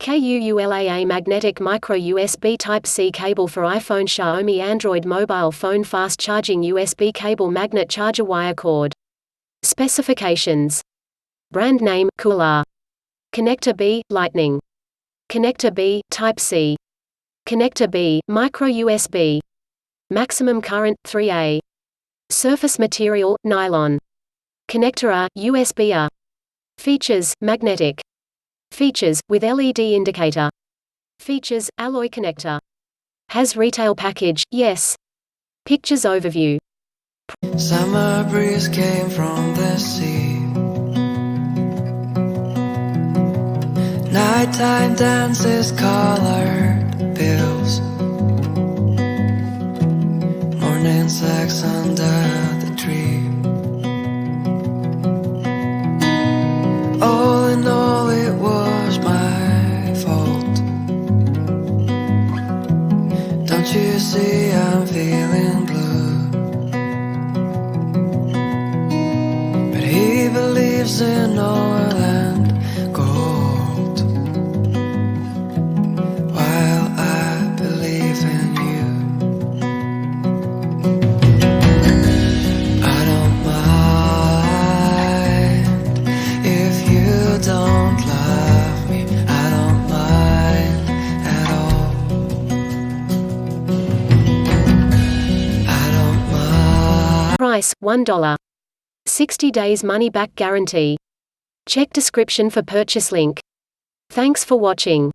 KUULAA magnetic micro USB Type-C cable for iPhone Xiaomi Android mobile phone fast charging USB cable magnet charger wire cord. Specifications. Brand name, KUULAA. Connector B, Lightning. Connector B, Type-C. Connector B, micro USB. Maximum current, 3A. Surface material, nylon. Connector A, USB A. Features, magnetic. Features, with LED indicator. Features, alloy connector. Has retail package, yes. Pictures overview. Summer breeze came from the sea. Nighttime dances, colored bills. Morning sex under the tree. All in all, it was my fault. Don't you see I'm feeling blue? But he believes in oil and gold, while I believe in you. I don't mind if you don't love me. I don't mind at all. I don't mind. Price, $1. 60 days money-back guarantee. Check description for purchase link. Thanks for watching.